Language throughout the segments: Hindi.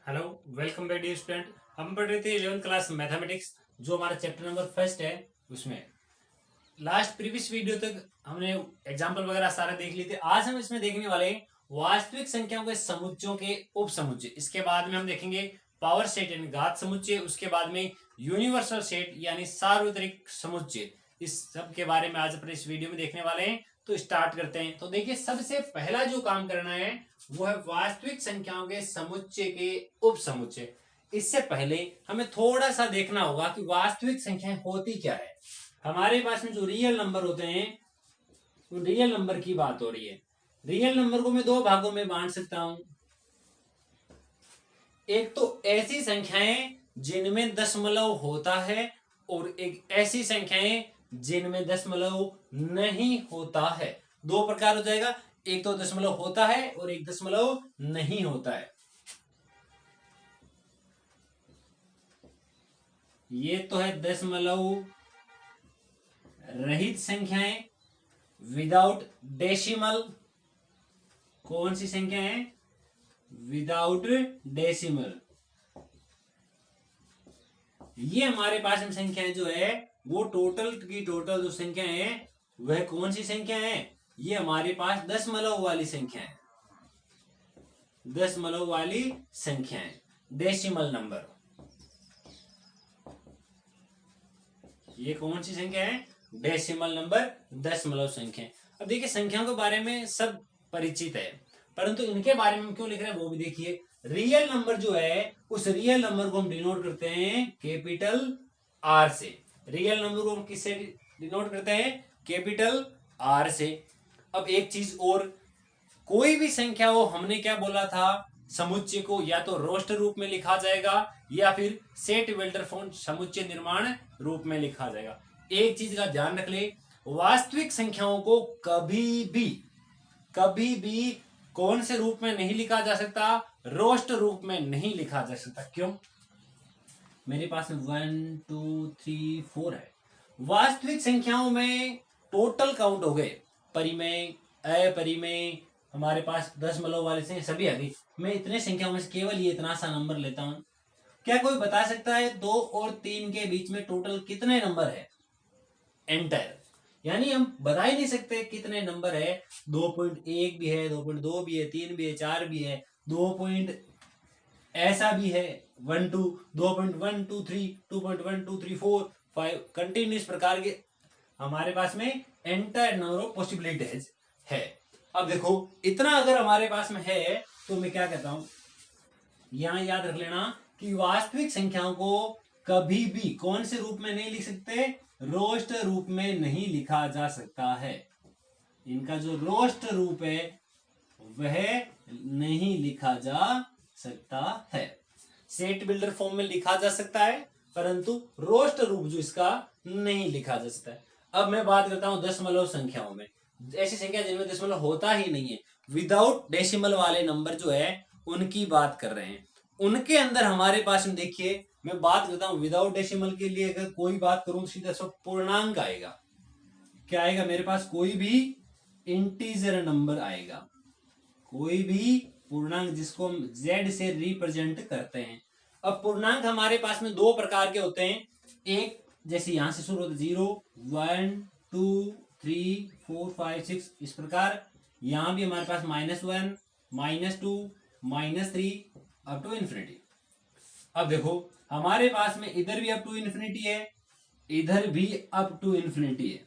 Hello, welcome back dear student. हम पढ़ रहे थे 11th क्लास मैथमेटिक्स, जो हमारा चैप्टर नंबर फर्स्ट है। उसमें लास्ट प्रीवियस वीडियो तक हमने एग्जाम्पल वगैरह सारे देख लिए थे। आज हम इसमें देखने वाले हैं वास्तविक संख्याओं के समुच्चयों के उप समुच्चय। इसके बाद में हम देखेंगे पावर सेट यानी घात समुच्चय। उसके बाद में यूनिवर्सल सेट यानी सार्वत्रिक समुच्चय। इस सब के बारे में आज अपने इस वीडियो में देखने वाले हैं। तो स्टार्ट करते हैं। तो देखिए, सबसे पहला जो काम करना है वो है वास्तविक संख्याओं के समुच्चय के उप समुच्चय। इससे पहले हमें थोड़ा सा देखना होगा कि वास्तविक संख्याएं होती क्या है। हमारे पास में जो रियल नंबर होते हैं, तो रियल नंबर की बात हो रही है। रियल नंबर को मैं दो भागों में बांट सकता हूं। एक तो ऐसी संख्याएं जिनमें दशमलव होता है, और एक ऐसी संख्याएं जिनमें दशमलव नहीं होता है। दो प्रकार हो जाएगा, एक तो दशमलव होता है और एक दशमलव नहीं होता है। ये तो है दशमलव रहित संख्याएं, विदाउट डेसिमल। कौन सी संख्या है? Without decimal. ये हमारे पास में संख्याएं जो है वो टोटल की टोटल जो संख्या है वह कौन सी संख्या है? ये हमारे पास दशमलव वाली संख्या है। दशमलव वाली संख्या है, डेसिमल नंबर। ये कौन सी संख्या है? डेसिमल नंबर, दशमलव संख्या। अब देखिए, संख्याओं के बारे में सब परिचित है, परंतु इनके बारे में क्यों लिख रहे हैं वो भी देखिए। रियल नंबर जो है उस रियल नंबर को हम डिनोट करते हैं कैपिटल आर से। रियल नंबर को हम किससे डिनोट करते हैं? कैपिटल आर से। अब एक चीज और, कोई भी संख्या हो, हमने क्या बोला था? समुच्चय को या तो रोस्टर रूप में लिखा जाएगा या फिर सेट वेल्डरफोन समुच्चय निर्माण रूप में लिखा जाएगा। एक चीज का ध्यान रख ले, वास्तविक संख्याओं को कभी भी कौन से रूप में नहीं लिखा जा सकता? रोस्ट रूप में नहीं लिखा जा सकता। क्यों? मेरे पास में 1 2 3 4 है। वास्तविक संख्याओं में टोटल काउंट हो गए, परिमेय अपरिमेय, हमारे पास दशमलव वाले से सभी आ गई। मैं इतने संख्याओं में से केवल ये इतना सा नंबर लेता हूं। क्या कोई बता सकता है 2 और 3 के बीच में टोटल कितने नंबर है? एंटर, यानी हम बता ही नहीं सकते कितने नंबर है। 2.1 भी है, 2.2 भी है, 3 भी है, 4 भी है, 2 पॉइंट ऐसा भी है, 1 2, 2.123, 2.1234 5 कंटिन्यूस प्रकार के हमारे पास में एंटायर नंबर ऑफ पॉसिबिलिटीज है। अब देखो, इतना अगर हमारे पास में है तो मैं क्या कहता हूं, यहां याद रख लेना कि वास्तविक संख्याओं को कभी भी कौन से रूप में नहीं लिख सकते? रोस्ट रूप में नहीं लिखा जा सकता है। इनका जो रोस्ट रूप है वह नहीं लिखा जा सकता है। सेट बिल्डर फॉर्म में लिखा जा सकता है, परंतु रोस्ट रूप जो इसका नहीं लिखा जा सकता है। अब मैं बात करता हूं दशमलव संख्याओं में। ऐसी संख्या जिनमें दशमलव होता ही नहीं है, विदाउट डेसिमल वाले नंबर जो है उनकी बात कर रहे हैं। उनके अंदर हमारे पास में देखिए, मैं बात करता हूं विदाउट डेसिमल के लिए। अगर कोई बात करूं, सीधा सब पूर्णांक आएगा। क्या आएगा मेरे पास? कोई भी इंटीजर नंबर आएगा, कोई भी पूर्णांक जिसको हम z से रिप्रेजेंट करते हैं। अब पूर्णांक हमारे पास में दो प्रकार के होते हैं। एक जैसे यहां से शुरू होता है 0 1 2 3 4 5 6, इस प्रकार यहां भी हमारे पास -1 -2 -3 अप टू इन्फिनिटी। अब देखो, हमारे पास में इधर भी अप टू इन्फिनिटी है, इधर भी अप टू इन्फिनिटी है।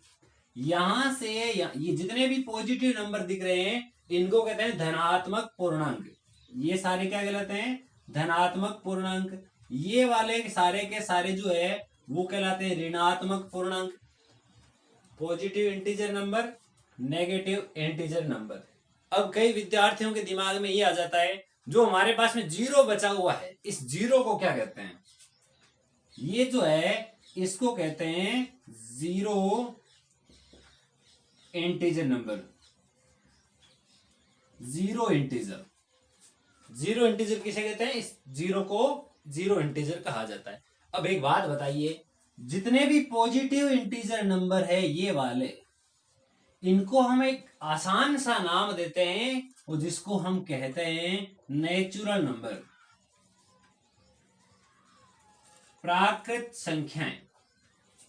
यहां से ये जितने भी पॉजिटिव नंबर दिख रहे हैं इनको कहते हैं धनात्मक पूर्णांक। ये सारे क्या कहलाते हैं? धनात्मक पूर्णांक। ये वाले सारे के सारे जो है वो कहलाते हैं ऋणात्मक पूर्णांक। Positive integer number, negative integer number. अब कई विद्यार्थियों के दिमाग में ये आ जाता है, जो हमारे पास में जीरो बचा हुआ है, इस जीरो को क्या कहते हैं? ये जो है इसको कहते हैं zero integer number. Zero integer, zero integer किसे कहते हैं? इस जीरो को जीरो इंटीजर कहा जाता है। अब एक बात बताइए, जितने भी पॉजिटिव इंटीजर नंबर है ये वाले, इनको हम एक आसान सा नाम देते हैं और जिसको हम कहते हैं नेचुरल नंबर। प्राकृत संख्याएं,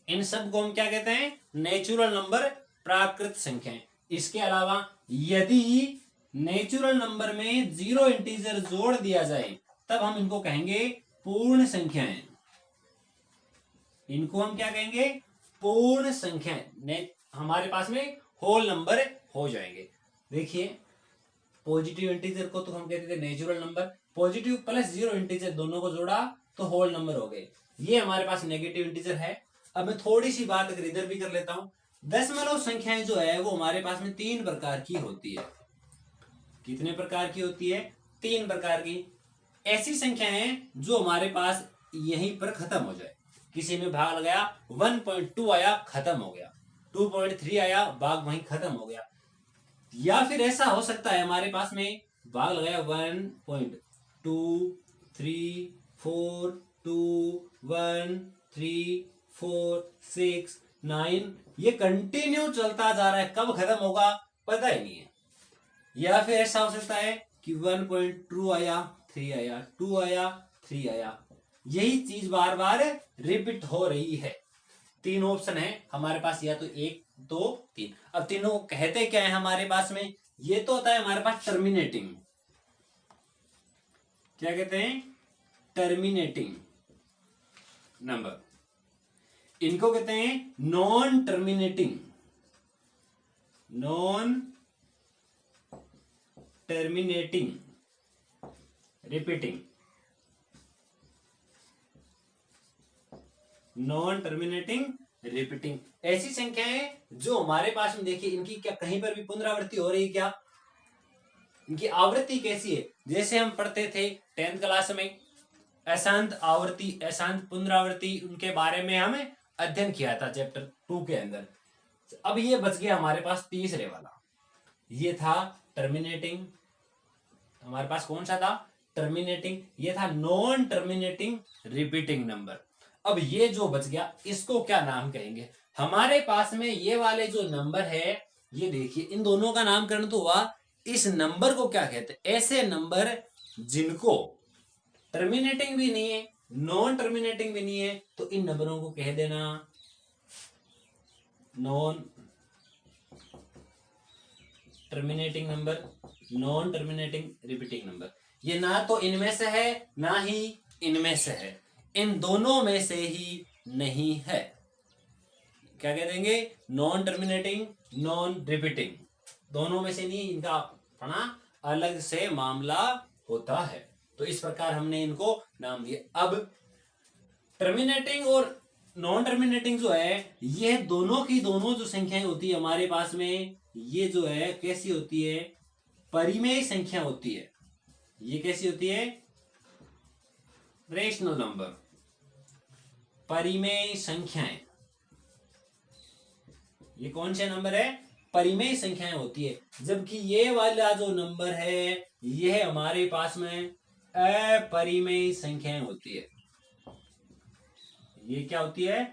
इन सब को हम क्या कहते हैं? नेचुरल नंबर, प्राकृत संख्याएं। इसके अलावा यदि नेचुरल नंबर में 0 इंटीजर जोड़ दिया जाए तब हम इनको कहेंगे पूर्ण संख्याएं। इनको हम क्या कहेंगे? पूर्ण संख्याएं। हमारे पास में होल नंबर हो जाएंगे। देखिए, पॉजिटिव इंटीजर को तो हम कहते थे natural number, positive plus 0 integer दोनों को जोड़ा तो होल नंबर हो गए। ये हमारे पास नेगेटिव इंटीजर है। अब मैं थोड़ी सी बात अगर इधर भी कर लेता हूं, दशमलव संख्याएं जो है वो हमारे पास में 3 प्रकार की होती है। कितने प्रकार की होती है? 3 प्रकार की। ऐसी संख्याएं जो हमारे पास यहीं पर खत्म हो जाए, किसी में भाग लगाया 1.2 आया, खत्म हो गया, 2.3 आया, भाग वहीं खत्म हो गया। या फिर ऐसा हो सकता है हमारे पास में भाग लगाया 1.2 3 4 2 1 3 4 6 9, ये कंटिन्यू चलता जा रहा है, कब खत्म होगा पता ही नहीं है। या फिर ऐसा हो सकता है कि 1.2 आया, 3 आया, 2 आया, 3 आया, यही चीज बार बार रिपीट हो रही है। 3 ऑप्शन है हमारे पास, या तो 1 2 3। अब तीनों को कहते क्या है हमारे पास में? ये तो होता है हमारे पास टर्मिनेटिंग, क्या कहते हैं? Terminating number. इनको कहते हैं non terminating, non terminating repeating, non terminating repeating. ऐसी संख्याएं जो हमारे पास में, देखिए इनकी क्या कहीं पर भी पुनरावृत्ति हो रही है क्या? इनकी आवृत्ति कैसी है? जैसे हम पढ़ते थे 10th क्लास में अशांत आवृत्ति, अशांत पुनरावृत्ति, उनके बारे में हमें अध्ययन किया था चैप्टर 2 के अंदर। अब ये बच गया हमारे पास तीसरे वाला, ये था टर्मिनेटिंग। हमारे पास कौन सा था? टर्मिनेटिंग। ये था नॉन टर्मिनेटिंग रिपीटिंग नंबर। अब ये जो बच गया इसको क्या नाम कहेंगे? हमारे पास में ये वाले जो नंबर है, ये देखिए इन दोनों का नामकरण तो हुआ, इस नंबर को क्या कहते हैं? ऐसे नंबर जिनको टर्मिनेटिंग भी नहीं है, नॉन टर्मिनेटिंग भी नहीं है, तो इन नंबरों को कह देना non terminating number, non terminating repeating number. ये ना तो इनमें से है ना ही इनमें से है, इन दोनों में से ही नहीं है। क्या कह देंगे? नॉन टर्मिनेटिंग, नॉन रिपीटिंग, दोनों में से नहीं, इनका अपना अलग से मामला होता है। तो इस प्रकार हमने इनको नाम दिए। अब टर्मिनेटिंग और नॉन टर्मिनेटिंग जो है, ये दोनों की दोनों जो संख्याएं होती है हमारे पास में, ये जो है कैसी होती है? परिमेय संख्या होती है। ये कैसी होती है? रेशनल नंबर, परिमेय संख्याएं। ये कौन से नंबर है? परिमेय संख्याएं होती है। जबकि ये वाला जो नंबर है, यह हमारे पास में अपरिमेय संख्याएं होती है। ये क्या होती है?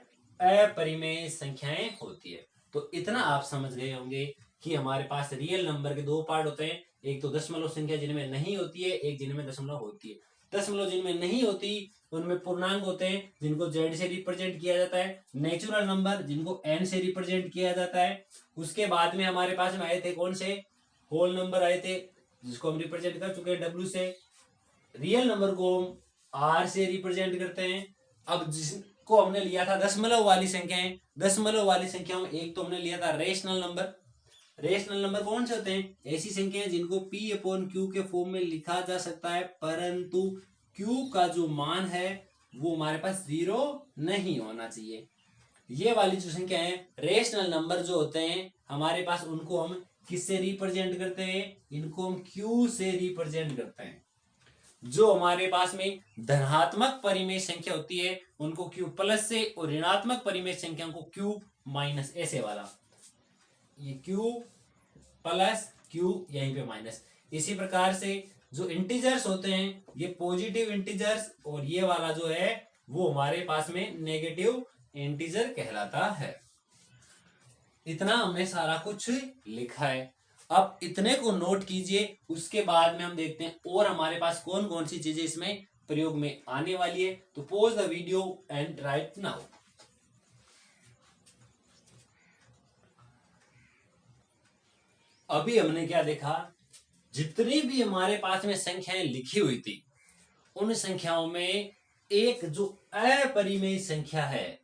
अपरिमेय संख्याएं होती है। तो इतना आप समझ गए होंगे कि हमारे पास रियल नंबर के 2 पार्ट होते हैं, एक तो दशमलव संख्या जिनमें नहीं होती है, एक जिनमें दशमलव होती है। दशमलव जिनमें नहीं होती उनमें पूर्णांक होते हैं जिनको z से रिप्रेजेंट किया जाता है, नेचुरल नंबर जिनको n से रिप्रेजेंट किया जाता है। उसके बाद में हमारे पास में आए थे कौन से? होल नंबर आए थे जिसको हम रिप्रेजेंट कर चुके हैं w से। रियल नंबर को हम r से रिप्रेजेंट करते हैं। अब जिसको हमने लिया था दशमलव वाली संख्याएं, दशमलव वाली संख्याओं में एक तो हमने लिया था रेशनल नंबर। रेशनल नंबर कौन से होते हैं? ऐसी संख्याएं जिनको p/q के फॉर्म में लिखा जा सकता है, परंतु q का जो मान है वो हमारे पास 0 नहीं होना चाहिए। ये वाली जो संख्या है, रेशनल नंबर जो होते हैं हमारे पास, उनको हम किससे रिप्रेजेंट करते हैं? इनको हम q से रिप्रेजेंट करते हैं। जो हमारे पास में धनात्मक परिमेय संख्या होती है उनको q प्लस से, और ऋणात्मक परिमेय संख्या को q माइनस, ऐसे वाला, ये q प्लस q यहीं पे माइनस। इसी प्रकार से जो इंटीजर्स होते हैं, ये पॉजिटिव इंटीजर्स, और ये वाला जो है वो हमारे पास में नेगेटिव इंटीजर कहलाता है। इतना हमने सारा कुछ लिखा है। अब इतने को नोट कीजिए, उसके बाद में हम देखते हैं और हमारे पास कौन कौन सी चीजें इसमें प्रयोग में आने वाली है। तो pause the video and right now. अभी हमने क्या देखा, जितनी भी हमारे पास में संख्याएं लिखी हुई थी उन संख्याओं में एक जो अपरिमेय संख्या है,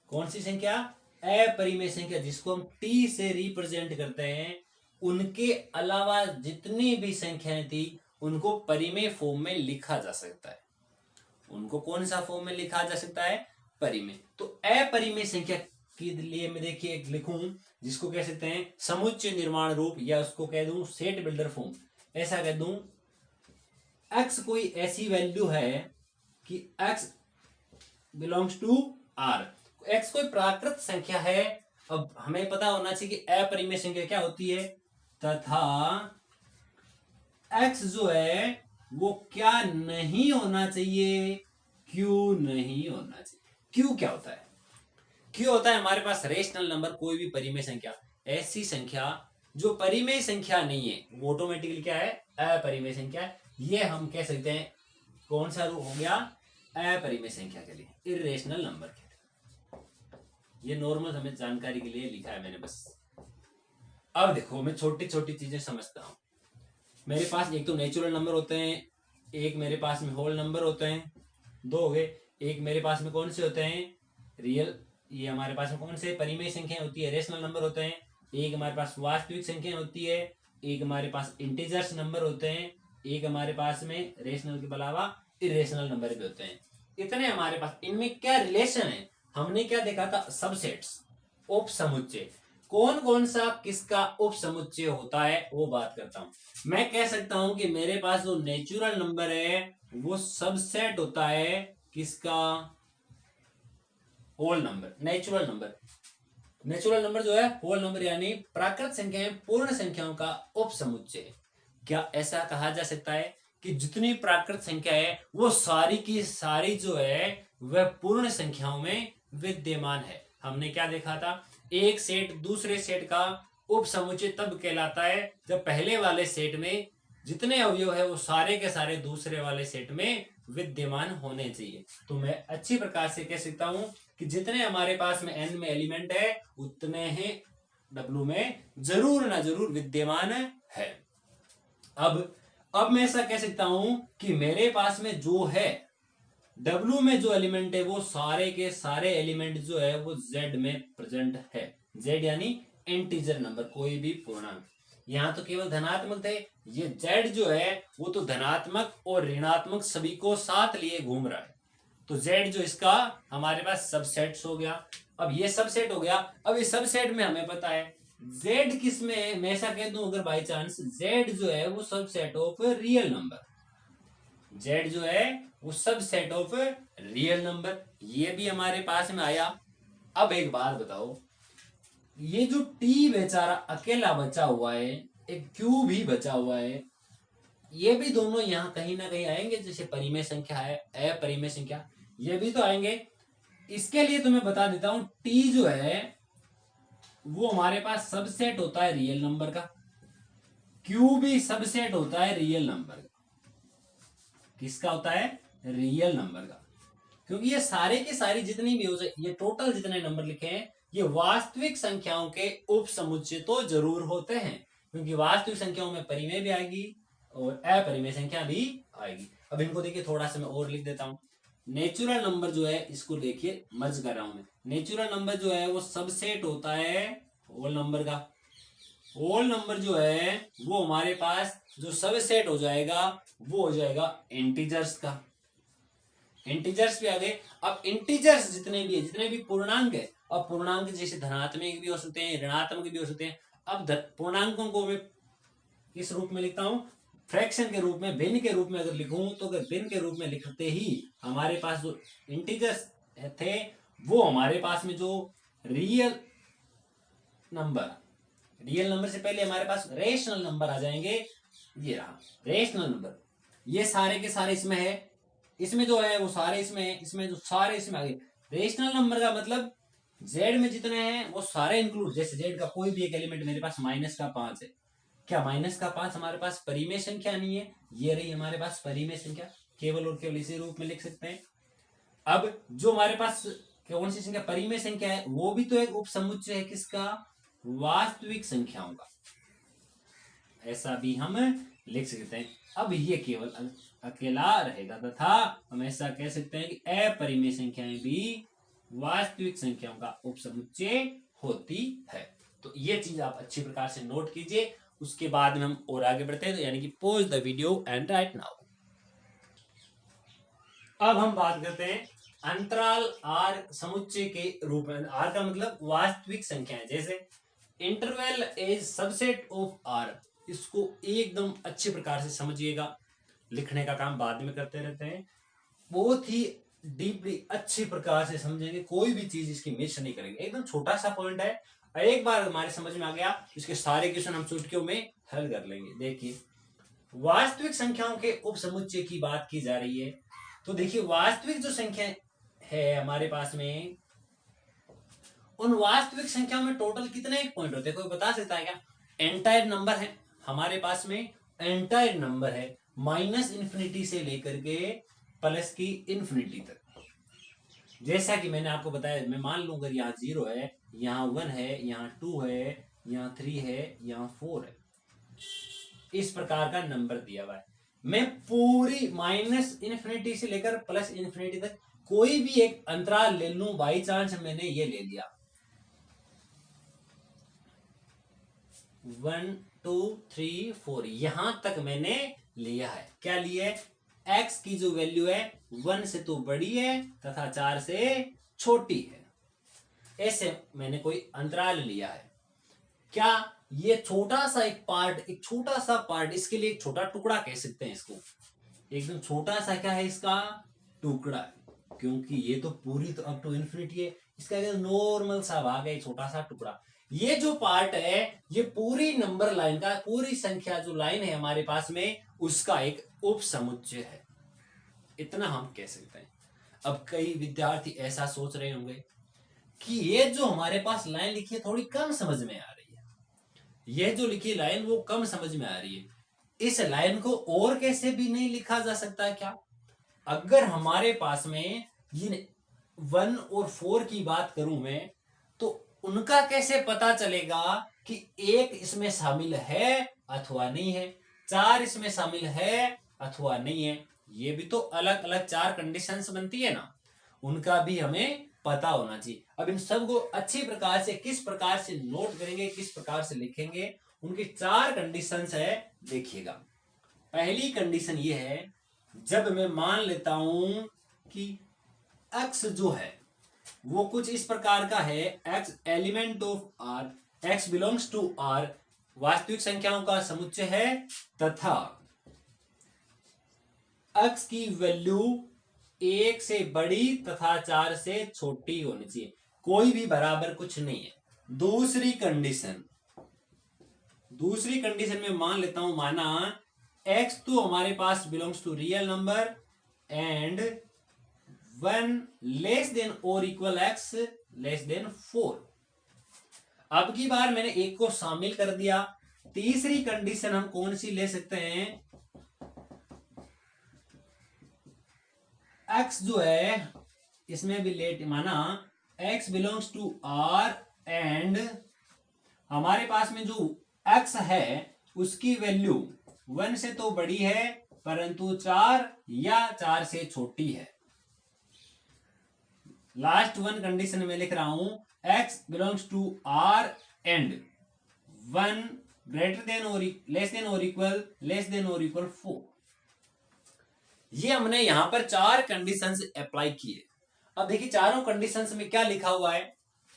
कौन सी संख्या, अपरिमेय संख्या, जिसको हम टी से रिप्रेजेंट करते हैं, उनके अलावा जितनी भी संख्याएं थी उनको परिमेय फॉर्म में लिखा जा सकता है। उनको कौन सा फॉर्म में लिखा जा सकता है, परिमेय। तो अपरिमेय संख्या के लिए मैं देखिए एक लिखूं जिसको कह सकते हैं समुच्चय निर्माण रूप, या उसको कह दूं सेट बिल्डर फॉर्म। ऐसा कह दूं x कोई ऐसी वैल्यू है कि x belongs to r, x कोई प्राकृत संख्या है। अब हमें पता होना चाहिए कि अपरिमेय संख्या क्या होती है, तथा x जो है वो क्या नहीं होना चाहिए, q नहीं होना चाहिए। q क्या होता है, q होता है हमारे पास रेशनल नंबर, कोई भी परिमेय संख्या, ऐसी संख्या जो परिमेय संख्या नहीं है वो ऑटोमेटिकली क्या है, अपरिमेय संख्या। ये हम कह सकते हैं कौन सा रूप हो गया, अपरिमेय संख्या के लिए, इर्रेशनल नंबर के लिए। ये नॉर्मल हमें जानकारी के लिए लिखा है मैंने बस। अब देखो मैं छोटी छोटी चीजें समझता हूं। मेरे पास एक तो नेचुरल नंबर होते हैं, एक मेरे पास में होल नंबर होते हैं, दो हो गए। एक मेरे पास में कौन से होते हैं, रियल, ये हमारे पास में कौन से परिमेय संख्याएं होती है, रेशनल नंबर होते हैं। एक हमारे पास वास्तविक संख्या होती है, एक हमारे पास इंटीजर्स नंबर होते हैं, एक हमारे पास में रेशनल के अलावा इरेशनल नंबर भी होते हैं। इतने हमारे पास, इनमें क्या रिलेशन है, हमने क्या देखा था, सबसेट्स, उप समुच्चय, कौन कौन सा किसका उप समुच्चय होता है वो बात करता हूं। मैं कह सकता हूं कि मेरे पास जो नेचुरल नंबर है वो सबसेट होता है किसका, whole number. Natural number, natural number जो है होल नंबर यानी प्राकृत संख्याएं पूर्ण संख्याओं का उप समुच्चय। क्या ऐसा कहा जा सकता है कि जितनी प्राकृत संख्या है वो सारी की सारी जो है वह पूर्ण संख्याओं में विद्यमान है। हमने क्या देखा था, एक सेट दूसरे सेट का उप समुच्चय तब कहलाता है जब पहले वाले सेट में जितने अवयव है वो सारे के सारे दूसरे वाले सेट में विद्यमान होने चाहिए। तो मैं अच्छी प्रकार से कह सकता हूं कि जितने हमारे पास में n में एलिमेंट है उतने ही w में जरूर ना जरूर विद्यमान है। अब मैं ऐसा कह सकता हूं कि मेरे पास में जो है W में जो एलिमेंट है वो सारे के सारे एलिमेंट जो है वो Z में प्रेजेंट है। Z यानी इंटीजर नंबर, कोई भी पूर्णांक। यहां तो केवल धनात्मक थे, ये Z जो है वो तो धनात्मक और ऋणात्मक सभी को साथ लिए घूम रहा है। तो Z जो इसका हमारे पास सबसेट्स हो गया। अब ये सबसेट हो गया, अब इस सबसेट में हमें पता है Z किस में है, मैं ऐसा कह दूं अगर बाई चांस Z जो है वो subset of real number, Z जो है वो सबसेट ऑफ रियल नंबर, ये भी हमारे पास में आया। अब एक बात बताओ, ये जो T बेचारा अकेला बचा हुआ है, एक Q भी बचा हुआ है, ये भी दोनों यहाँ कहीं ना कहीं आएंगे, जैसे परिमेय संख्या है, अपरिमेय संख्या, ये भी तो आएंगे। इसके लिए तो मैं बता देता हूं T जो है वो हमारे पास सबसेट होता है रियल नंबर का, Q भी सबसेट होता है रियल नंबर का। किसका होता है, रियल नंबर का। क्योंकि ये सारे के सारे जितनी भी हो जाए, ये टोटल जितने नंबर लिखे हैं ये वास्तविक संख्याओं के उप समुच्चय तो जरूर होते हैं, क्योंकि वास्तविक संख्याओं में परिमेय भी आएगी और अपरिमेय संख्या भी आएगी। अब इनको देखिए थोड़ा सा मैं और लिख देता हूं। नेचुरल नंबर जो है इसको देखिए मर्ज कर रहा हूं मैं। नेचुरल नंबर जो है वो सबसेट होता है होल नंबर का। होल नंबर जो है वो हमारे पास जो सबसेट हो जाएगा वो हो जाएगा इंटीजर्स का। इंटीजर्स भी आ गए। अब इंटीजर्स जितने भी है, जितने भी पूर्णांक है, अब पूर्णांक जैसे धनात्मक भी हो सकते हैं, ऋणात्मक भी हो सकते हैं। अब पूर्णांकों को मैं किस रूप में लिखता हूं, फ्रैक्शन के रूप में, भिन्न के रूप में अगर लिखूं तो अगर भिन्न के रूप में लिखते ही हमारे पास जो इंटीजर्स थे वो हमारे पास में जो रियल नंबर से पहले हमारे पास रेशनल नंबर आ जाएंगे। ये रहा रेशनल नंबर, ये सारे के सारे इसमें है, इसमें जो है वो सारे इसमें है, इसमें जो सारे इसमें आ गए। रेशनल नंबर का मतलब Z में जितने हैं वो सारे इंक्लूड, जैसे Z का कोई भी एक एलिमेंट मेरे पास -5 है, क्या -5 हमारे पास परिमेय संख्या नहीं है, ये रही हमारे पास परिमेय संख्या। केवल और केवल इसी रूप में लिख सकते हैं। अब जो हमारे पास कौन सी संख्या परिमेय संख्या है, वो भी तो एक उपसमुच्चय है किसका, वास्तविक संख्याओं का, ऐसा भी हम लिख सकते हैं। अब ये केवल अकेला रहेगा तथा हम ऐसा कह सकते हैं कि अपरिमेय संख्याएं भी वास्तविक संख्याओं का उपसमुच्चय होती है। तो ये चीज आप अच्छी प्रकार से नोट कीजिए। उसके बाद में हम और आगे बढ़ते हैं, तो यानी कि pause the video and right now. अब हम बात करते हैं अंतराल आर समुच्चय के रूप में। आर का मतलब वास्तविक संख्याएं, जैसे interval is subset of R. इसको एकदम अच्छे प्रकार से समझिएगा, लिखने का काम बाद में करते रहते हैं, बहुत ही डीपली अच्छे प्रकार से समझेंगे, कोई भी चीज इसकी मिस नहीं करेंगे। एकदम छोटा सा पॉइंट है, एक बार हमारे समझ में आ गया, इसके सारे क्वेश्चन हम चुटकियों में हल कर लेंगे। देखिए वास्तविक संख्याओं के उपसमुच्चय की बात की जा रही है, तो देखिए वास्तविक जो संख्या है हमारे पास में, उन वास्तविक संख्याओं में टोटल कितने पॉइंट होते हैं, कोई बता सकता है क्या? एंटायर नंबर है हमारे पास में, एंटायर नंबर है माइनस इन्फिनिटी से लेकर के प्लस की इन्फिनिटी तक। जैसा कि मैंने आपको बताया, मैं मान लूं अगर यहाँ 0 है, यहाँ 1 है, यहाँ 2 है, यहाँ 3 है, यहाँ 4 है, इस प्रकार का नंबर दिया हुआ है। मैं पूरी माइनस इन्फिनिटी से लेकर प्लस इन्फिनिटी तक कोई भी एक अंतराल ले लूं, बाई चांस मैंने ये ले लिया 1 2 3 4, यहां तक मैंने लिया है। क्या लिया है? x की जो वैल्यू है 1 से तो बड़ी है तथा 4 से छोटी है, ऐसे मैंने कोई अंतराल लिया है। क्या ये छोटा सा एक पार्ट, एक छोटा सा पार्ट, इसके लिए एक छोटा टुकड़ा कह सकते हैं इसको, एकदम छोटा सा क्या है इसका टुकड़ा, क्योंकि ये तो पूरी तो अप टू इन्फिनिटी है, इसका नॉर्मल सा भाग है, छोटा सा टुकड़ा। ये जो पार्ट है ये पूरी नंबर लाइन का, पूरी संख्या जो लाइन है हमारे पास में, उसका एक उपसमुच्चय है, इतना हम कह सकते हैं। अब कई विद्यार्थी ऐसा सोच रहे होंगे कि ये जो हमारे पास लाइन लिखी है थोड़ी कम समझ में आ रही है, ये जो लिखी लाइन वो कम समझ में आ रही है, इस लाइन को और कैसे भी नहीं लिखा जा सकता क्या? अगर हमारे पास में ये 1 और 4 की बात करूं मैं, तो उनका कैसे पता चलेगा कि एक इसमें शामिल है अथवा नहीं है, 4 इसमें शामिल है अथवा नहीं है? ये भी तो अलग अलग 4 कंडीशंस बनती है ना, उनका भी हमें पता होना चाहिए। अब इन सब को अच्छी प्रकार से किस प्रकार से नोट करेंगे, किस प्रकार से लिखेंगे, उनकी 4 कंडीशंस है, देखिएगा। पहली कंडीशन ये है, जब मैं मान लेता हूं कि x जो है वो कुछ इस प्रकार का है, x element of r, x belongs to r, वास्तविक संख्याओं का समुच्चय है, तथा x की वैल्यू 1 से बड़ी तथा 4 से छोटी होनी चाहिए, कोई भी बराबर कुछ नहीं है। दूसरी कंडीशन में मान लेता हूं, माना x तो हमारे पास belongs to real number and 1 less than और इक्वल x लेस देन 4। अब की बार मैंने एक को शामिल कर दिया। तीसरी कंडीशन हम कौन सी ले सकते हैं, x जो है इसमें भी लेट, माना x belongs to r and हमारे पास में जो x है उसकी वैल्यू 1 से तो बड़ी है परंतु 4 या 4 से छोटी है। लास्ट वन कंडीशन में लिख रहा हूं, x belongs to r and 1 greater than और लेस देन और इक्वल 4। ये हमने यहां पर 4 कंडीशंस अप्लाई किए। अब देखिए चारों कंडीशंस में क्या लिखा हुआ है,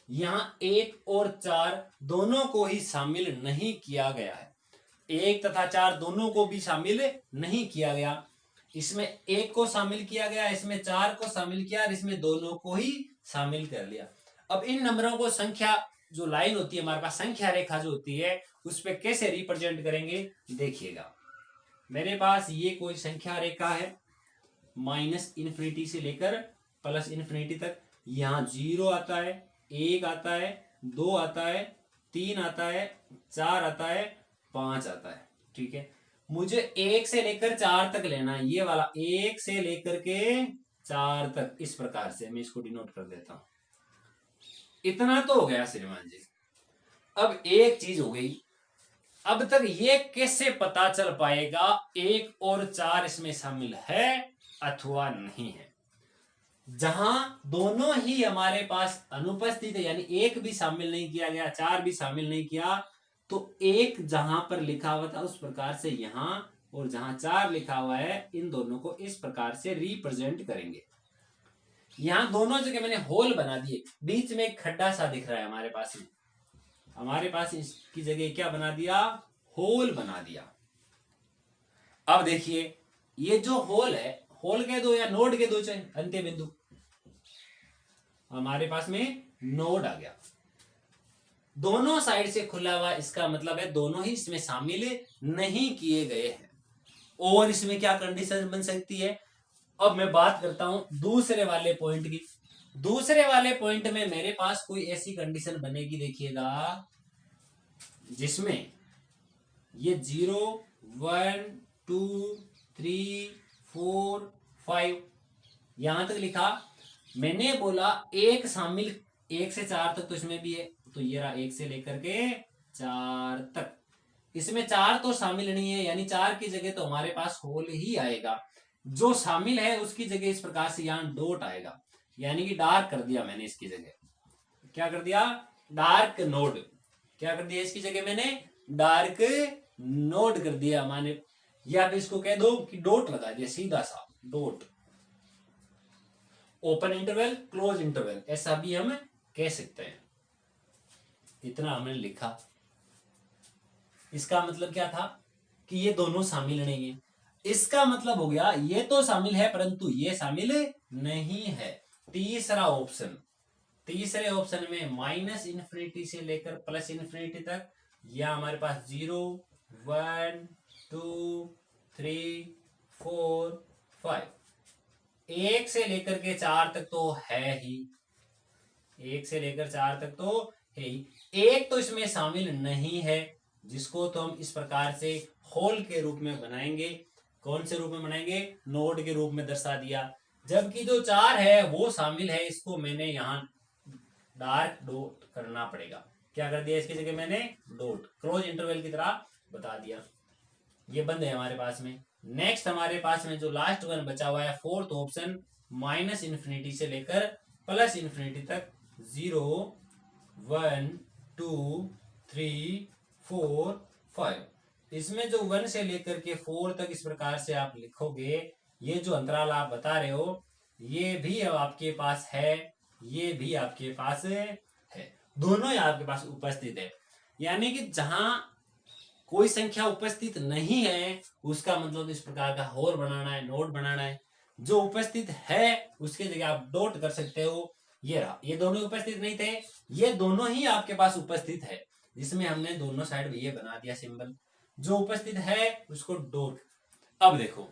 यहां 1 और 4 दोनों को ही शामिल नहीं किया गया है, 1 तथा 4 दोनों को भी शामिल नहीं किया गया। इसमें 1 को शामिल किया गया, इसमें 4 को शामिल किया और इसमें दोनों को ही शामिल कर लिया। अब इन नंबरों को संख्या जो लाइन होती है हमारे पास, संख्या रेखा जो होती है उस पर कैसे रिप्रेजेंट करेंगे, देखिएगा। मेरे पास ये कोई संख्या रेखा है माइनस इन्फिनिटी से लेकर प्लस इन्फिनिटी तक, यहाँ 0 आता है, 1 आता है, 2 आता है, 3 आता है, 4 आता है, 5 आता है, ठीक है। मुझे 1 से लेकर 4 तक लेना है, ये वाला 1 से लेकर के 4 तक, इस प्रकार से मैं इसको डिनोट कर देता हूं। इतना तो हो गया श्रीमान जी। अब एक चीज हो गई, अब तक ये कैसे पता चल पाएगा 1 और 4 इसमें शामिल है अथवा नहीं है। जहां दोनों ही हमारे पास अनुपस्थित है, यानी 1 भी शामिल नहीं किया गया, 4 भी शामिल नहीं किया, तो 1 जहां पर लिखा हुआ था उस प्रकार से यहां, और जहां 4 लिखा हुआ है, इन दोनों को इस प्रकार से रिप्रेजेंट करेंगे। यहां दोनों जगह मैंने होल बना दिए, बीच में एक खड्डा सा दिख रहा है हमारे पास में, हमारे पास इसकी जगह क्या बना दिया, होल बना दिया। अब देखिए ये जो होल है, होल कह दो या नोड कह दो, चाहे अंत्य बिंदु, हमारे पास में नोड आ गया, दोनों साइड से खुला हुआ, इसका मतलब है दोनों ही इसमें शामिल नहीं किए गए हैं। और इसमें क्या कंडीशन बन सकती है, अब मैं बात करता हूं दूसरे वाले पॉइंट की। दूसरे वाले पॉइंट में मेरे पास कोई ऐसी कंडीशन बनेगी, देखिएगा, जिसमें ये 0 1 2 3 4 5 यहां तक लिखा। मैंने बोला 1 शामिल, 1 से 4 तक तो इसमें भी है, तो ये रहा 1 से लेकर के 4 तक, इसमें 4 तो शामिल नहीं है, यानी 4 की जगह तो हमारे पास होल ही आएगा। जो शामिल है उसकी जगह इस प्रकार से यहां डॉट आएगा, यानी कि डार्क कर दिया मैंने इसकी जगह, क्या कर दिया, डार्क नोड, क्या कर दिया इसकी जगह मैंने, डार्क नोड कर दिया माने, या फिर इसको कह दो कि डॉट लगा दिया, सीधा सा dot, open interval close interval ऐसा भी हम कह सकते हैं। इतना हमने लिखा, इसका मतलब क्या था कि ये दोनों शामिल नहीं है, इसका मतलब हो गया ये तो शामिल है परंतु ये शामिल नहीं है। तीसरा ऑप्शन, तीसरे ऑप्शन में माइनस इन्फिनिटी से लेकर प्लस इन्फिनिटी तक, या हमारे पास 0 1 2 3 4 5, 1 से लेकर के 4 तक तो है ही, 1 से लेकर 4 तक तो है ही, एक तो इसमें शामिल नहीं है, जिसको तो हम इस प्रकार से होल के रूप में बनाएंगे। कौन से रूप में बनाएंगे, नोड के रूप में दर्शा दिया। जबकि जो 4 है वो शामिल है, इसको मैंने यहां डार्क डॉट करना पड़ेगा, क्या कर दिया इसकी जगह मैंने, डॉट, क्लोज इंटरवल की तरह बता दिया। ये बंद है हमारे पास में। नेक्स्ट हमारे पास में जो लास्ट वन बचा हुआ है, फोर्थ ऑप्शन, माइनस इन्फिनिटी से लेकर प्लस इन्फिनिटी तक, 0 1 2 3 4 5, इसमें जो 1 से लेकर के 4 तक इस प्रकार से आप लिखोगे, ये जो अंतराल आप बता रहे हो ये भी आपके पास है, ये भी आपके पास है, दोनों ही आपके पास उपस्थित है। यानी कि जहां कोई संख्या उपस्थित नहीं है उसका मतलब इस प्रकार का होल बनाना है, नोड बनाना है। जो उपस्थित है उसके जगह आप डॉट कर सकते हो। ये रहा, ये दोनों उपस्थित नहीं थे, ये दोनों ही आपके पास उपस्थित है, जिसमें हमने दोनों साइड ये बना दिया सिंबल, जो उपस्थित है उसको डॉट। अब देखो,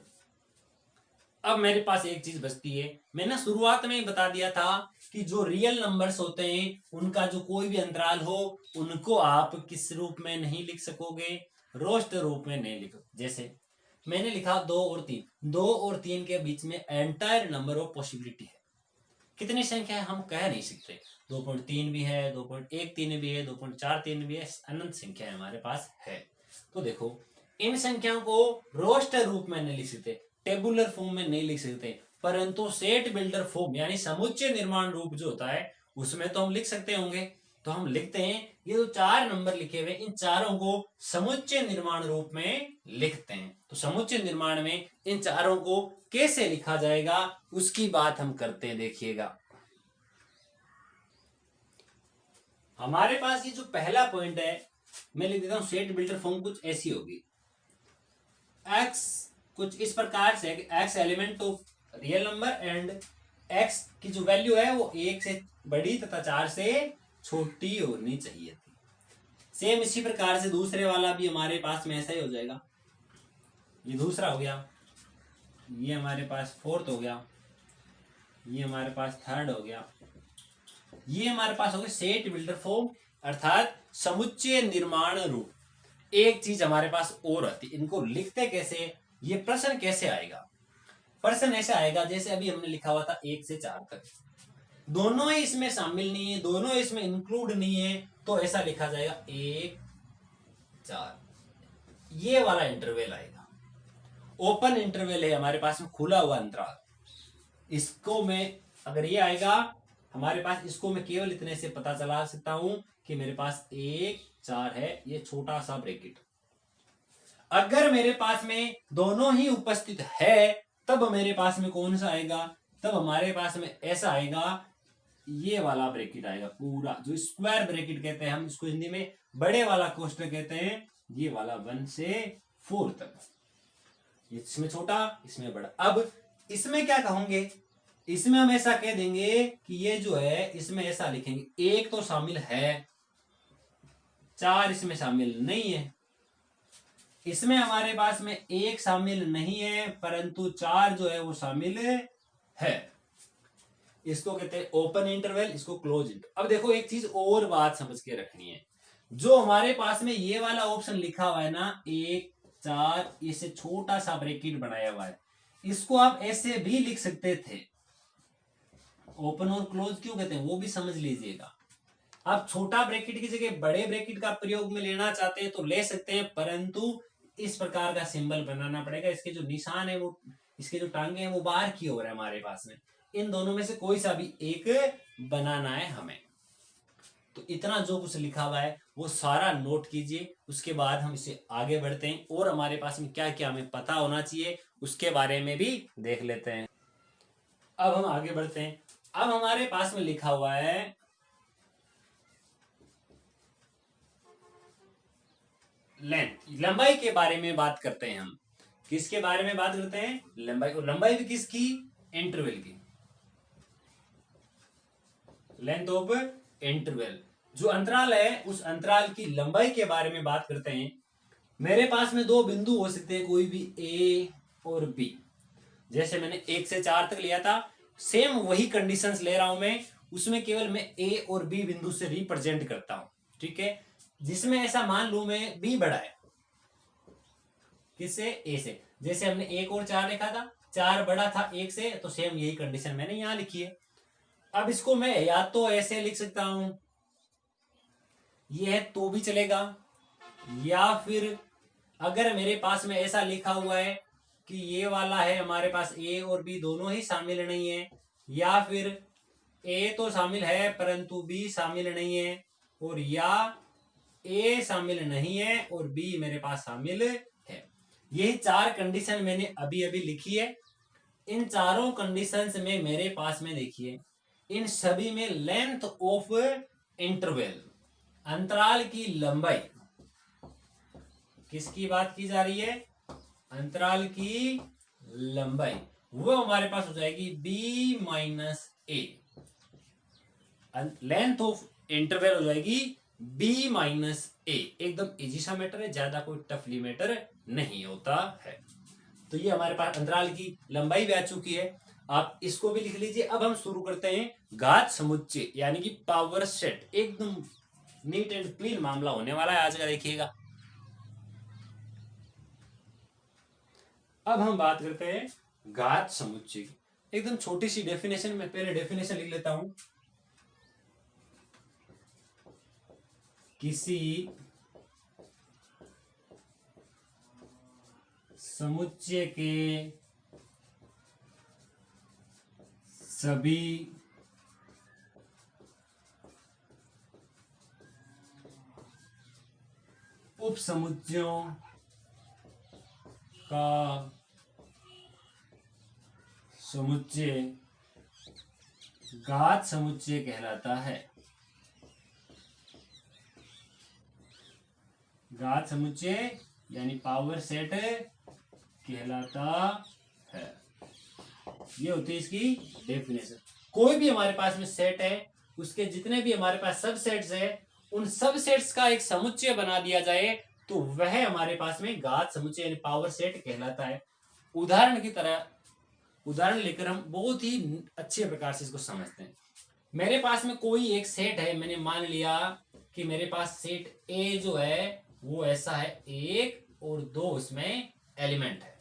अब मेरे पास एक चीज बचती है, मैंने शुरुआत में ही बता दिया था कि जो रियल नंबर्स होते हैं उनका जो कोई भी अंतराल हो उनको आप किस रूप में नहीं लिख सकोगे, रोस्ट रूप में नहीं लिखो। जैसे मैंने लिखा 2 और 3, 2 और 3 के बीच में एंटायर नंबर ऑफ पॉसिबिलिटी है, कितनी संख्या है हम कह नहीं सकते, 2.3 भी है, 2.13 भी है, 2.43 भी है, अनंत संख्या हमारे पास है। तो देखो इन संख्याओं को रोस्टर रूप में नहीं लिख सकते, टेबुलर फॉर्म में नहीं लिख सकते, परंतु सेट बिल्डर फॉर्म यानी समुच्चय निर्माण रूप जो होता है उसमें तो हम लिख सकते होंगे। तो हम लिखते हैं, ये जो 4 नंबर लिखे हुए इन चारों को समुच्चय निर्माण रूप में लिखते हैं। तो समुच्चय निर्माण में इन चारों को कैसे लिखा जाएगा उसकी बात हम करते हैं। देखिएगा हमारे पास ये जो पहला पॉइंट है मैं लिख देता हूं, सेट बिल्डर फॉर्म कुछ ऐसी होगी, x कुछ इस प्रकार से, x element of real number and x की जो वैल्यू है वो 1 से बड़ी तथा 4 से छोटी होनी चाहिए थी। सेम इसी प्रकार से दूसरे वाला भी हमारे पास में ऐसा ही हो जाएगा। ये दूसरा हो गया, ये हमारे पास फोर्थ हो गया, ये हमारे पास थर्ड हो गया, ये हमारे पास हो गया सेट बिल्डर फॉर्म अर्थात समुच्चय निर्माण रूप। एक चीज हमारे पास और आती है, इनको लिखते कैसे, ये प्रश्न कैसे आएगा। प्रश्न ऐसे आएगा जैसे अभी हमने लिखा हुआ था 1 से 4 तक, दोनों ही इसमें शामिल नहीं है, दोनों इसमें इंक्लूड नहीं है, तो ऐसा लिखा जाएगा 1 4, ये वाला इंटरवल आएगा। ओपन इंटरवल है हमारे पास में, खुला हुआ अंतराल, इसको मैं अगर ये आएगा हमारे पास, इसको मैं केवल इतने से पता चला सकता हूं कि मेरे पास 1 4 है, ये छोटा सा ब्रैकेट। अगर मेरे पास में दोनों ही उपस्थित है तब मेरे पास में कौन सा आएगा, तब हमारे पास में ऐसा आएगा, ये वाला ब्रैकेट आएगा पूरा, जो स्क्वायर ब्रैकेट कहते हैं हम इसको हिंदी में, बड़े वाला कोष्ठक कहते हैं, ये वाला 1 से 4 तक, इसमें छोटा इसमें बड़ा। अब इसमें क्या कहोगे, इसमें हम ऐसा कह देंगे कि ये जो है इसमें ऐसा लिखेंगे, 1 तो शामिल है, 4 इसमें शामिल नहीं है। इसमें हमारे पास में 1 शामिल नहीं है परंतु 4 जो है वो शामिल है। इसको कहते हैं ओपन इंटरवल, इसको क्लोज इंटरवल। अब देखो एक चीज और बात समझ के रखनी है, जो हमारे पास में ये वाला ऑप्शन लिखा हुआ है ना 1 4, इसे छोटा सा ब्रैकेट बनाया हुआ है, इसको आप ऐसे भी लिख सकते थे। ओपन और क्लोज क्यों कहते हैं वो भी समझ लीजिएगा। आप छोटा ब्रैकेट की जगह बड़े ब्रैकेट का प्रयोग में लेना चाहते हैं तो ले सकते हैं, परंतु इस प्रकार का सिंबल बनाना पड़ेगा। इसके जो निशान है वो, इसके जो टांगे हैं वो बाहर की ओर है हमारे पास में, इन दोनों में से कोई सा भी एक बनाना है हमें। तो इतना जो कुछ लिखा हुआ है वो सारा नोट कीजिए, उसके बाद हम इसे आगे बढ़ते हैं और हमारे पास में क्या क्या हमें पता होना चाहिए उसके बारे में भी देख लेते हैं। अब हम आगे बढ़ते हैं। अब हमारे पास में लिखा हुआ है लेंथ, लंबाई के बारे में बात करते हैं हम। किसके बारे में बात करते हैं, लंबाई। और लंबाई भी किसकी, इंटरवल की, लेंथ ऑफ इंटरवल, जो अंतराल है उस अंतराल की लंबाई के बारे में बात करते हैं। मेरे पास में दो बिंदु हो सकते हैं, कोई भी ए और बी, जैसे मैंने 1 से 4 तक लिया था, सेम वही कंडीशंस ले रहा हूं मैं, उसमें केवल मैं ए और बी बिंदु से रिप्रेजेंट करता हूं, ठीक है। जिसमें ऐसा मान लू मैं बी बड़ा है किससे, ए से, जैसे हमने 1 और 4 लिखा था, 4 बड़ा था 1 से, तो सेम यही कंडीशन मैंने यहां लिखी है। अब इसको मैं या तो ऐसे लिख सकता हूं, ये है तो भी चलेगा, या फिर अगर मेरे पास में ऐसा लिखा हुआ है कि ये वाला है हमारे पास ए और बी दोनों ही शामिल नहीं है, या फिर ए तो शामिल है परंतु बी शामिल नहीं है, और या ए शामिल नहीं है और बी मेरे पास शामिल है। यही 4 कंडीशन मैंने अभी अभी लिखी है। इन चारों कंडीशंस में मेरे पास में देखिए, इन सभी में लेंथ ऑफ इंटरवल, अंतराल की लंबाई, किसकी बात की जा रही है, अंतराल की लंबाई, वो हमारे पास हो जाएगी B minus A. Length of interval हो जाएगी बी माइनस ए। एकदम इजी सा मैटर है, ज्यादा कोई टफली मैटर नहीं होता है। तो ये हमारे पास अंतराल की लंबाई भी आ चुकी है, आप इसको भी लिख लीजिए। अब हम शुरू करते हैं घात समुच्चय यानी कि पावर सेट। एकदम नीट एंड क्लीन मामला होने वाला है आज का, देखिएगा। अब हम बात करते हैं घात समुच्चय की। एकदम छोटी सी डेफिनेशन, में पहले डेफिनेशन लिख लेता हूं। किसी समुच्चय के सभी उपसमुच्चयों का समुच्चय घात समुच्चय कहलाता है। घात समुच्चय यानी पावर सेट कहलाता है। ये होती है इसकी डेफिनेशन। कोई भी हमारे पास में सेट है, उसके जितने भी हमारे पास सब सेट्स है, उन सब सेट्स का एक समुच्चय बना दिया जाए तो वह हमारे पास में घात समुच्चय यानी पावर सेट कहलाता है। उदाहरण की तरह उदाहरण लेकर हम बहुत ही अच्छे प्रकार से इसको समझते हैं। मेरे पास में कोई एक सेट है, मैंने मान लिया कि मेरे पास सेट ए जो है वो ऐसा है 1 और 2 उसमें एलिमेंट है।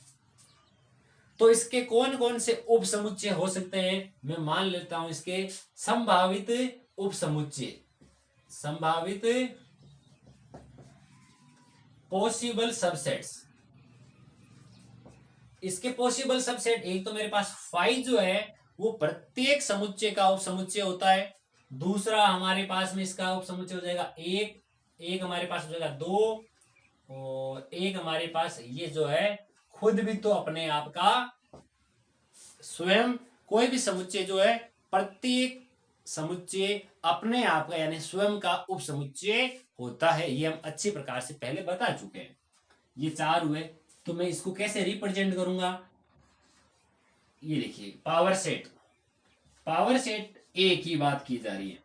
तो इसके कौन कौन से उप समुच्चय हो सकते हैं, मैं मान लेता हूं इसके संभावित उप समुच्चय, संभावित पॉसिबल सबसेट्स। इसके पॉसिबल सबसेट, एक तो मेरे पास फाइव जो है वो प्रत्येक समुच्चय का उप समुच्चय होता है। दूसरा हमारे पास में इसका उप समुच्चय हो जाएगा एक, एक हमारे पास हो जाएगा दो, और एक हमारे पास ये जो है खुद भी तो अपने आप का स्वयं, कोई भी समुच्चय जो है प्रत्येक समुच्चय अपने आप का यानी स्वयं का उप समुच्चय होता है। ये हम अच्छी प्रकार से पहले बता चुके हैं। ये चार हुए, तो मैं इसको कैसे रिप्रेजेंट करूंगा, ये देखिए पावर सेट। पावर सेट ए की बात की जा रही है,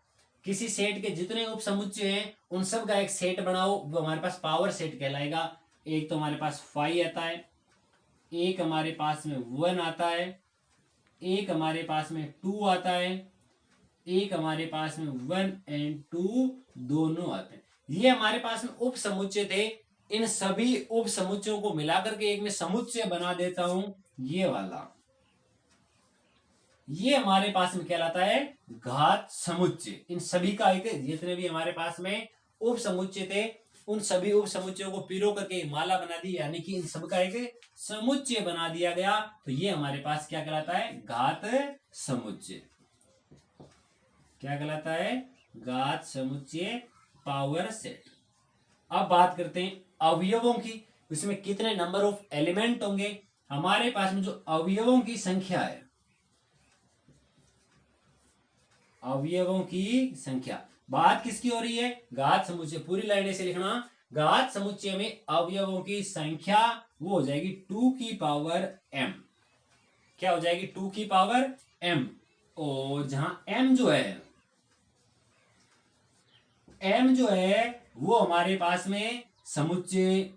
किसी सेट के जितने उप समुच्चय हैं उन सब का एक सेट बनाओ, वो हमारे पास पावर सेट कहलाएगा। एक तो हमारे पास 5 आता है, एक हमारे पास में 1 आता है, एक हमारे पास में 2 आता है, एक हमारे पास में 1 और 2 दोनों आते हैं। ये हमारे पास में उप समुच्चय थे। इन सभी उप समुच्चयों को मिलाकर के एक में समुच्चय बना देता हूं, ये वाला, ये हमारे पास में कहलाता है घात समुच्चय। इन सभी का एक, जितने भी हमारे पास में उप समुच्चय थे उन सभी उप समुच्चयों को पिरो करके माला बना दी, यानी कि इन सब का एक समुच्चय बना दिया गया। तो ये हमारे पास क्या कहलाता है, घात समुच्चय। क्या कहलाता है, घात समुच्चय, पावर सेट। अब बात करते हैं अवयवों की, इसमें कितने नंबर ऑफ एलिमेंट होंगे। हमारे पास में जो अवयवों की संख्या है, अवयवों की संख्या, बात किसकी हो रही है, घात समुच्चय। पूरी लाइन से लिखना, घात समुच्चय में अवयवों की संख्या वो हो जाएगी 2 की पावर m। क्या हो जाएगी, 2 की पावर m। और जहां m जो है वो हमारे पास में समुच्चय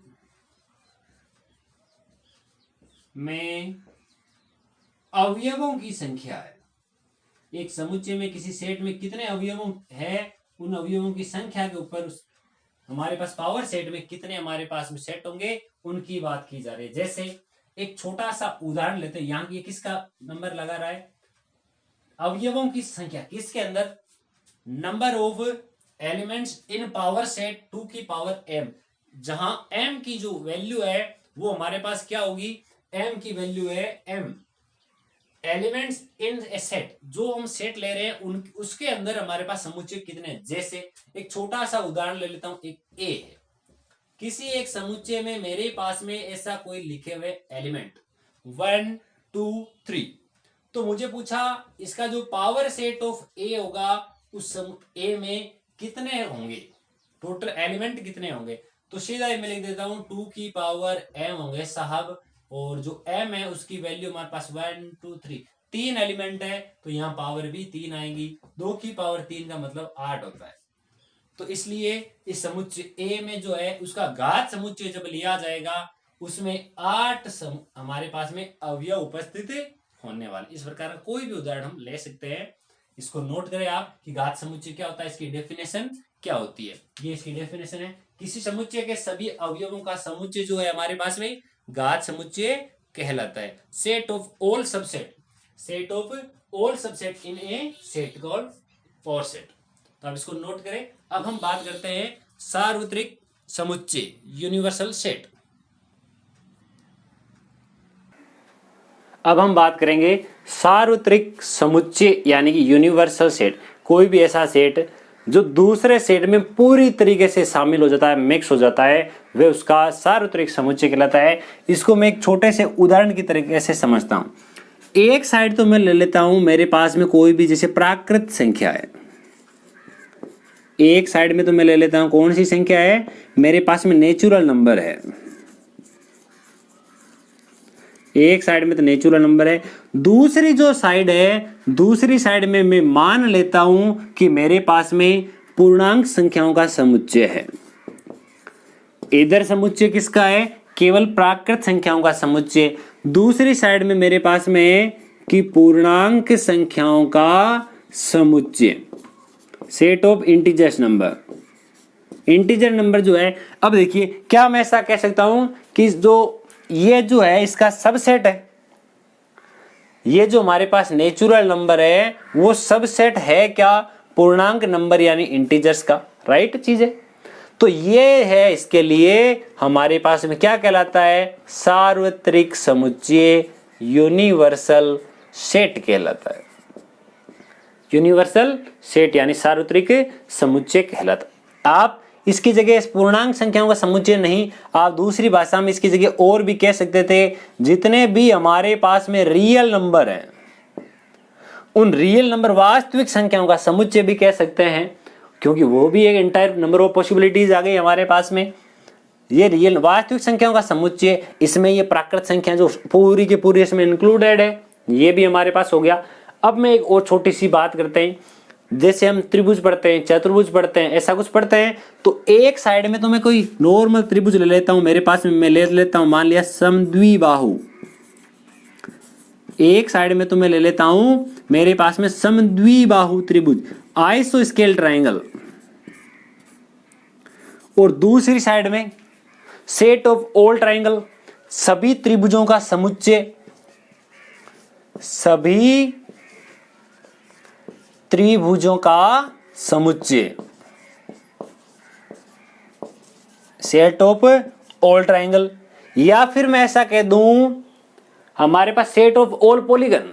में अवयवों की संख्या है। एक समुच्चय में किसी सेट में कितने अवयवों है, उन अवयवों की संख्या के ऊपर हमारे पास पावर सेट में कितने हमारे पास में सेट होंगे उनकी बात की जा रही है। जैसे एक छोटा सा उदाहरण लेते हैं, यहां ये किसका नंबर लगा रहा है, अवयवों की संख्या किसके अंदर, number of elements in power set 2 की पावर m। जहां m की जो वैल्यू है वो हमारे पास क्या होगी, m की वैल्यू है m elements in A set. जो हम सेट ले रहे हैं उन उसके अंदर हमारे पास समुच्चय कितने हैं। जैसे एक छोटा सा उदाहरण ले लेता हूं, एक a है, किसी एक समुच्चय में मेरे पास में ऐसा कोई लिखे हुए एलिमेंट 1 2 3, तो मुझे पूछा इसका जो पावर सेट ऑफ ए होगा उस ए में कितने होंगे, टोटल एलिमेंट कितने होंगे। तो सीधा मैं लिख देता हूं 2 की पावर m होंगे साहब, और जो m है उसकी वैल्यू हमारे पास 1 2 3, 3 एलिमेंट है तो यहाँ पावर भी 3 आएंगी। 2 की पावर 3 का मतलब 8 होता है। तो इसलिए इस समुच्चय ए में जो है उसका घात समुच्चय जब लिया जाएगा उसमें 8 हमारे पास में अवयव उपस्थित होने वाले। इस प्रकार का कोई भी उदाहरण हम ले सकते हैं। इसको नोट करें आप कि घात समुच्चय क्या होता है, इसकी डेफिनेशन क्या होती है। ये इसकी डेफिनेशन है, किसी समुच्चय के सभी अवयवों का समुच्चय जो है हमारे पास में घात समुच्चय कहलाता है। Set of all subset, set of all subset in A set called power set. तो आप इसको नोट करें। अब हम बात करते हैं सार्वत्रिक समुच्चय, यूनिवर्सल सेट। अब हम बात करेंगे सार्वत्रिक समुच्चय यानी कि यूनिवर्सल सेट। कोई भी ऐसा सेट जो दूसरे सेट में पूरी तरीके से शामिल हो जाता है, मिक्स हो जाता है, वह उसका सार्वत्रिक समुच्चय कहलाता है। इसको मैं एक छोटे से उदाहरण की तरीके से समझता हूं। एक साइड तो मैं ले लेता हूं, मेरे पास में कोई भी जैसे प्राकृत संख्या है, एक साइड में तो मैं ले लेता हूं कौन सी संख्या है, मेरे पास में नेचुरल नंबर है। एक साइड में तो नेचुरल नंबर है। दूसरी जो साइड है, दूसरी साइड में मैं मान लेता हूं कि मेरे पास में पूर्णांक संख्याओं का समुच्चय है। इधर समुच्चय किसका है, केवल प्राकृत संख्याओं का समुच्चय। दूसरी साइड में मेरे पास में है कि पूर्णांक संख्याओं का समुच्चय, set of integers number. Integer number जो है, अब देखिए क्या मैं ऐसा कह सकता हूं कि जो ये जो है इसका सबसेट है, ये जो हमारे पास नेचुरल नंबर है वो सबसेट है क्या, पूर्णांक नंबर यानी इंटीजर्स का, राइट चीज है। तो ये है इसके लिए हमारे पास में क्या कहलाता है, सार्वत्रिक समुच्चय, यूनिवर्सल सेट कहलाता है। यूनिवर्सल सेट यानी सार्वत्रिक समुच्चय कहलाता है। आप इसकी जगह पूर्णांक संख्याओं का समुच्चय नहीं, आप दूसरी भाषा में इसकी जगह और भी कह सकते थे, जितने भी हमारे पास में रियल नंबर हैं उन रियल नंबर वास्तविक संख्याओं का समुच्चय भी कह सकते हैं, क्योंकि वो भी एक एंटायर नंबर ऑफ पॉसिबिलिटीज आ गई हमारे पास में। ये रियल वास्तविक संख्याओं का समुच्चय, इसमें ये प्राकृत संख्या जो पूरी की पूरी इसमें इंक्लूडेड है, ये भी हमारे पास हो गया। अब मैं एक और छोटी सी बात करते हैं, जैसे हम त्रिभुज पढ़ते हैं, चतुर्भुज पढ़ते हैं, ऐसा कुछ पढ़ते हैं, तो एक साइड में तो मैं कोई नॉर्मल त्रिभुज ले लेता हूं, मेरे पास में मैं ले लेता हूं, मान लिया समद्विबाहु, एक साइड में तो मैं ले लेता हूं मेरे पास में समद्विबाहु त्रिभुज, आइसोस्केल ट्रायंगल, और दूसरी साइड में सेट ऑफ ऑल ट्रायंगल, सभी त्रिभुजों का समुच्चय, सभी त्रिभुजों का समुच्चय, सेट ऑफ ऑल ट्रायंगल, या फिर मैं ऐसा कह दूं हमारे पास set of all polygon,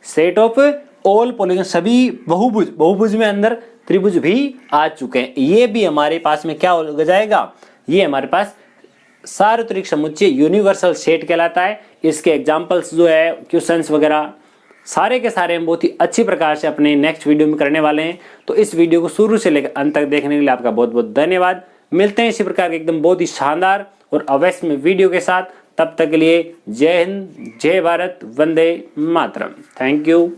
set of all polygon, सभी बहुभुज, बहुभुज में अंदर त्रिभुज भी आ चुके हैं, ये भी हमारे पास में क्या हो जाएगा, ये हमारे पास सार्वत्रिक समुच्चय यूनिवर्सल सेट कहलाता है। इसके एग्जांपल्स जो है क्वेश्चंस वगैरह सारे के सारे हम बहुत ही अच्छी प्रकार से अपने नेक्स्ट वीडियो में करने वाले हैं। तो इस वीडियो को शुरू से लेकर अंत तक देखने के लिए आपका बहुत बहुत धन्यवाद। मिलते हैं इसी प्रकार के एकदम बहुत ही शानदार और अवश्य में वीडियो के साथ। तब तक के लिए जय हिंद, जय भारत, वंदे मातरम। Thank you.